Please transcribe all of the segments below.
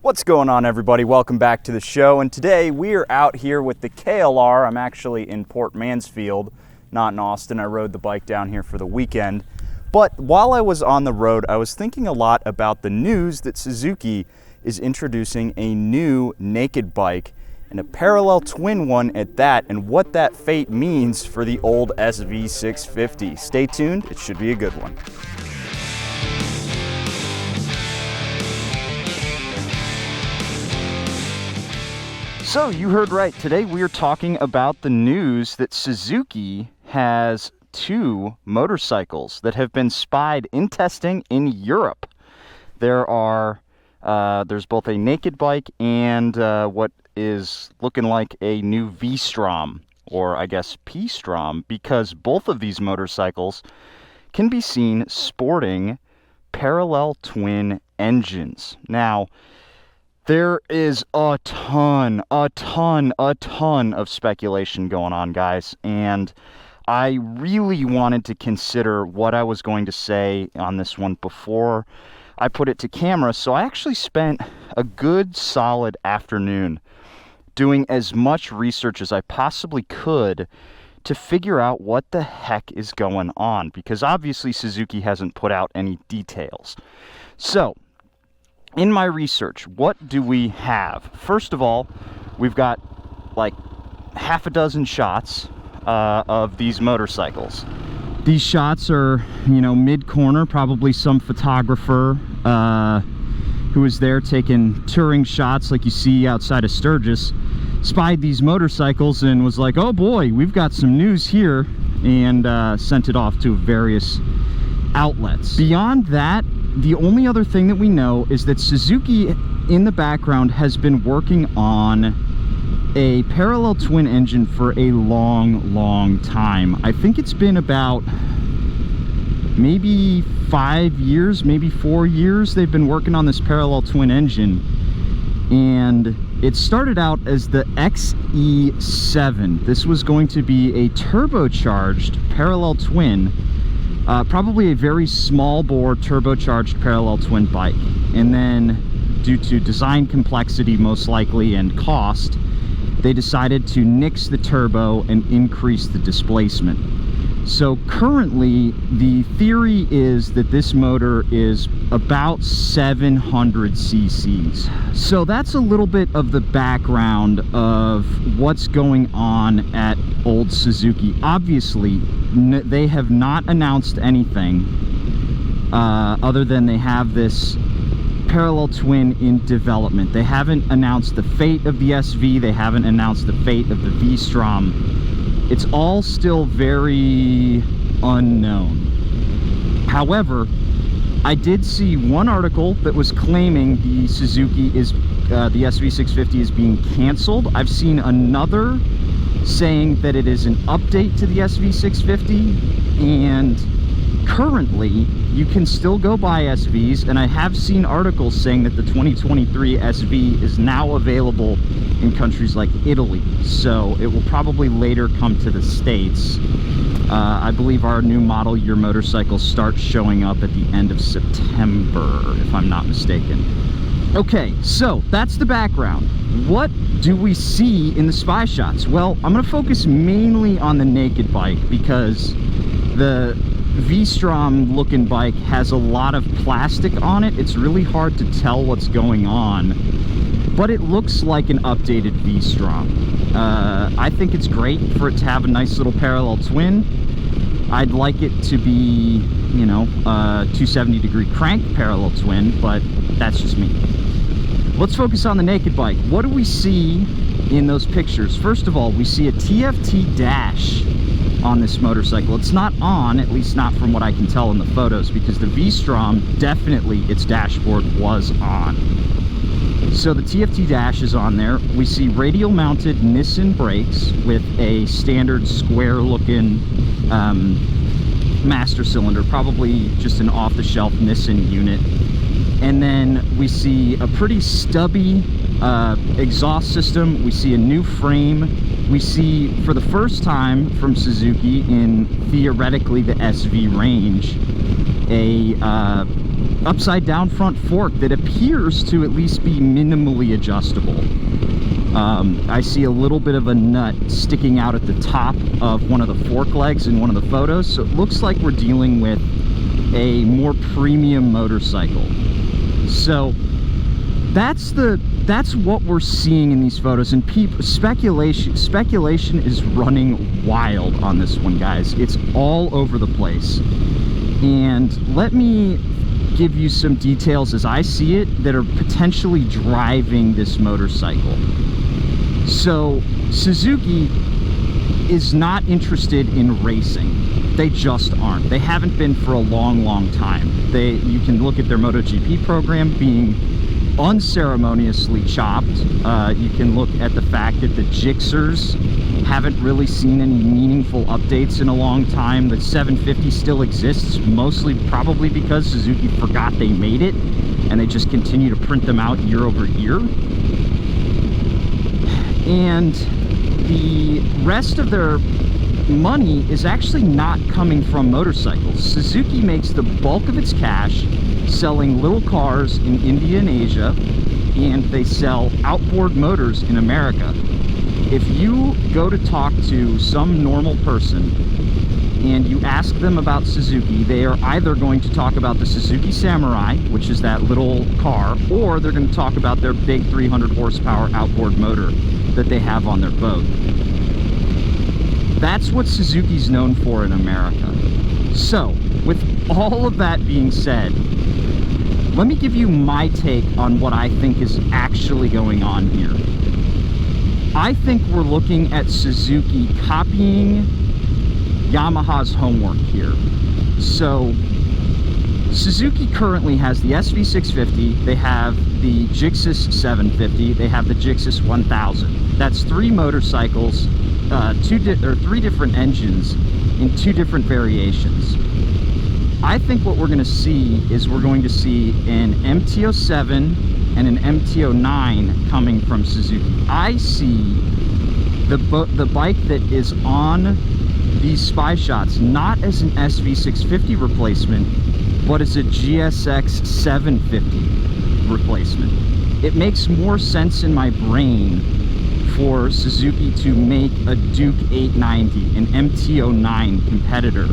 What's going on, everybody? Welcome back to the show, and today we are out here with the KLR. I'm actually in Port Mansfield, not in Austin. I rode the bike down here for the weekend. But while I was on the road, I was thinking a lot about the news that Suzuki is introducing a new naked bike, and a parallel twin one at that, and what that fate means for the old SV650. Stay tuned, it should be a good one. So you heard right, today we are talking about the news that Suzuki has two motorcycles that have been spied in testing in Europe. There's both a naked bike and what is looking like a new V-Strom, or I guess P-Strom, because both of these motorcycles can be seen sporting parallel twin engines. Now, there is a ton of speculation going on, guys, and I really wanted to consider what I was going to say on this one before I put it to camera, so I actually spent a good solid afternoon doing as much research as I possibly could to figure out what the heck is going on, because obviously Suzuki hasn't put out any details. So, in my research, what do we have? First of all, we've got like half a dozen shots of these motorcycles. These shots are, mid-corner, probably some photographer who was there taking touring shots like you see outside of Sturgis, spied these motorcycles and was like, oh boy, we've got some news here, and sent it off to various outlets. Beyond that, the only other thing that we know is that Suzuki in the background has been working on a parallel twin engine for a long time. I think it's been about maybe 5 years, maybe 4 years they've been working on this parallel twin engine, and it started out as the XE7. This was going to be a turbocharged parallel twin, probably a very small bore turbocharged parallel twin bike, and then due to design complexity most likely and cost, they decided to nix the turbo and increase the displacement. So currently the theory is that this motor is about 700 cc's. So that's a little bit of the background of what's going on at old Suzuki. Obviously they have not announced anything other than they have this parallel twin in development. They haven't announced the fate of the SV, they haven't announced the fate of the V-Strom. It's all still very unknown. However, I did see one article that was claiming the Suzuki is the SV650 is being canceled. I've seen another saying that it is an update to the SV650, and currently you can still go buy SVs, and I have seen articles saying that the 2023 SV is now available in countries like Italy, so it will probably later come to the States. I believe our new model year motorcycles start showing up at the end of September, if I'm not mistaken. Okay, so that's the background. What do we see in the spy shots? Well, I'm going to focus mainly on the naked bike, because the V-Strom looking bike has a lot of plastic on it. It's really hard to tell what's going on, but it looks like an updated V-Strom. I think it's great for it to have a nice little parallel twin. I'd like it to be, 270-degree crank parallel twin, but that's just me. Let's focus on the naked bike. What do we see in those pictures? First of all, we see a TFT dash on this motorcycle. It's not on, at least not from what I can tell in the photos, because the V-Strom, definitely its dashboard was on. So the TFT dash is on there. We see radial mounted Nissan brakes with a standard square looking master cylinder, probably just an off-the-shelf Nissan unit. And then we see a pretty stubby exhaust system. We see a new frame. We see, for the first time from Suzuki in theoretically the SV range, a upside down front fork that appears to at least be minimally adjustable. I see a little bit of a nut sticking out at the top of one of the fork legs in one of the photos, so it looks like we're dealing with a more premium motorcycle. So that's what we're seeing in these photos, and speculation is running wild on this one, guys. It's all over the place. And let me give you some details as I see it that are potentially driving this motorcycle. So Suzuki is not interested in racing. They just aren't. They haven't been for a long time. You can look at their MotoGP program being unceremoniously chopped. You can look at the fact that the Gixxers haven't really seen any meaningful updates in a long time. The 750 still exists, mostly probably because Suzuki forgot they made it, and they just continue to print them out year over year. And the rest of their money is actually not coming from motorcycles. Suzuki makes the bulk of its cash selling little cars in India and Asia, and they sell outboard motors in America. If you go to talk to some normal person and you ask them about Suzuki, they are either going to talk about the Suzuki Samurai, which is that little car, or they're going to talk about their big 300 horsepower outboard motor that they have on their boat. That's what Suzuki's known for in America. So, with all of that being said, let me give you my take on what I think is actually going on here. I think we're looking at Suzuki copying Yamaha's homework here. So, Suzuki currently has the SV650, they have the Gixxer 750, they have the Gixxer 1000. That's three motorcycles, three different engines in two different variations. I think what we're going to see is we're going to see an MT-07 and an MT-09 coming from Suzuki. I see the bike that is on these spy shots not as an SV650 replacement, but as a GSX 750 replacement. It makes more sense in my brain for Suzuki to make a Duke 890, an MT-09 competitor.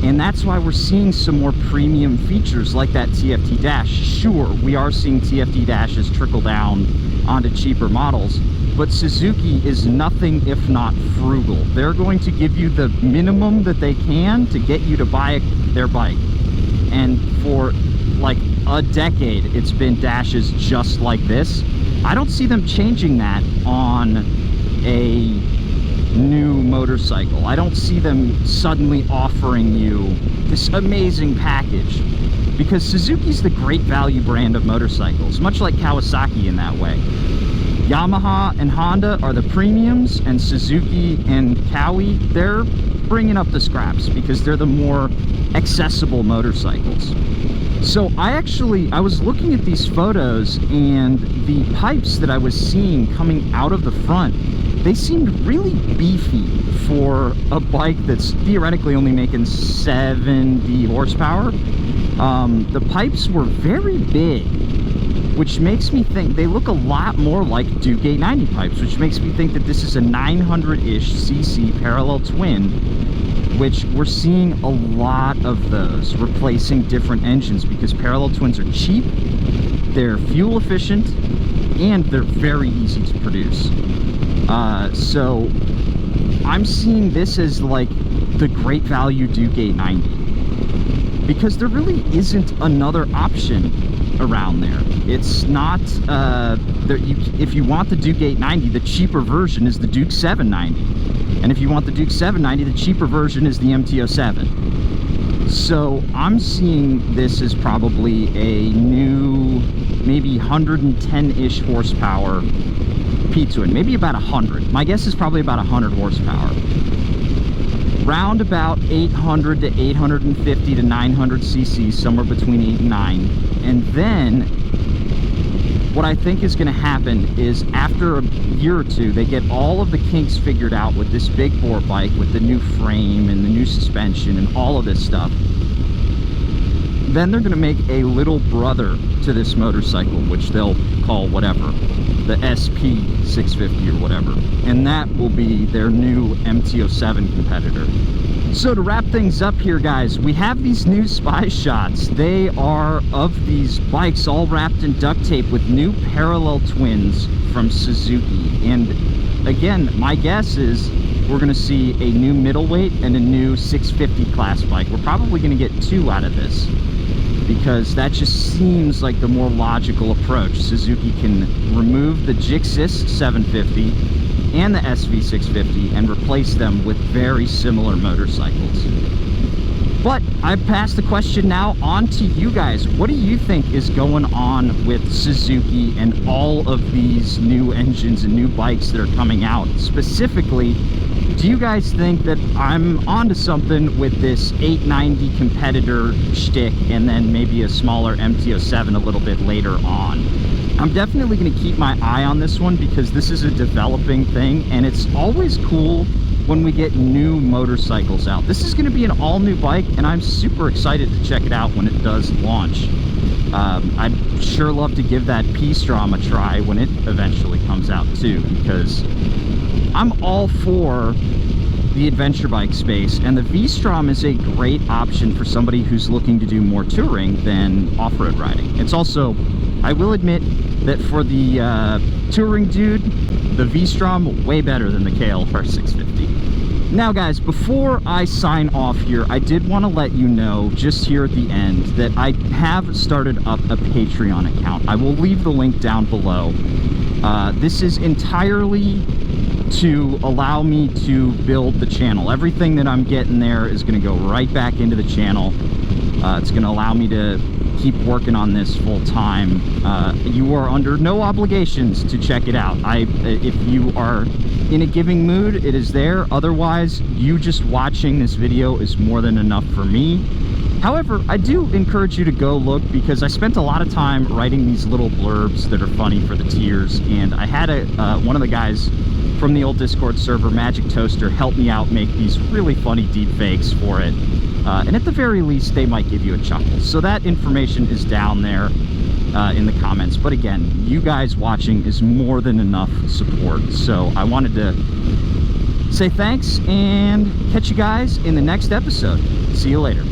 And that's why we're seeing some more premium features like that TFT dash. Sure, we are seeing TFT dashes trickle down onto cheaper models, but Suzuki is nothing if not frugal. They're going to give you the minimum that they can to get you to buy their bike. And for like a decade, it's been dashes just like this. I don't see them changing that on a new motorcycle. I don't see them suddenly offering you this amazing package, because Suzuki's the great value brand of motorcycles, much like Kawasaki in that way. Yamaha and Honda are the premiums, and Suzuki and Kawi, they're bringing up the scraps because they're the more accessible motorcycles. So I was looking at these photos, and the pipes that I was seeing coming out of the front, they seemed really beefy for a bike that's theoretically only making 70 horsepower. The pipes were very big, which makes me think they look a lot more like Duke 890 pipes, which makes me think that this is a 900-ish cc parallel twin, which we're seeing a lot of those replacing different engines because parallel twins are cheap, they're fuel efficient, and they're very easy to produce. So I'm seeing this as like the great value Duke 890 because there really isn't another option around there. It's not if you want the Duke 890, the cheaper version is the Duke 790, and if you want the Duke 790, the cheaper version is the MT-07. So I'm seeing this as probably a new, maybe 110-ish horsepower P-twin, maybe about 100. My guess is probably about 100 horsepower. Round about 800 to 850 to 900 cc, somewhere between 8 and 9. And then what I think is going to happen is after a year or two, they get all of the kinks figured out with this big bore bike, with the new frame and the new suspension and all of this stuff. Then they're going to make a little brother to this motorcycle, which they'll call whatever, the SP650 or whatever. And that will be their new MT-07 competitor. So to wrap things up here, guys, we have these new spy shots. They are of these bikes all wrapped in duct tape with new parallel twins from Suzuki. And again, my guess is we're going to see a new middleweight and a new 650 class bike. We're probably going to get two out of this, because that just seems like the more logical approach. Suzuki can remove the Gixxis 750 and the SV650 and replace them with very similar motorcycles. But I've passed the question now on to you guys. What do you think is going on with Suzuki and all of these new engines and new bikes that are coming out? Specifically, do you guys think that I'm onto something with this 890 competitor shtick and then maybe a smaller MT-07 a little bit later on? I'm definitely going to keep my eye on this one, because this is a developing thing, and it's always cool when we get new motorcycles out. This is going to be an all-new bike, and I'm super excited to check it out when it does launch. I'd sure love to give that P-Strom a try when it eventually comes out too, because I'm all for the adventure bike space, and the V-Strom is a great option for somebody who's looking to do more touring than off-road riding. It's also, I will admit that for the touring dude, the V-Strom way better than the KLR 650. Now guys, before I sign off here, I did want to let you know just here at the end that I have started up a Patreon account. I will leave the link down below. This is entirely to allow me to build the channel. Everything that I'm getting there is going to go right back into the channel. It's going to allow me to keep working on this full time. You are under no obligations to check it out. If you are in a giving mood, it is there. Otherwise, you just watching this video is more than enough for me. However, I do encourage you to go look, because I spent a lot of time writing these little blurbs that are funny for the tiers, and I had one of the guys from the old Discord server, Magic Toaster, help me out make these really funny deep fakes for it. And at the very least, they might give you a chuckle. So that information is down there in the comments. But again, you guys watching is more than enough support. So I wanted to say thanks and catch you guys in the next episode. See you later.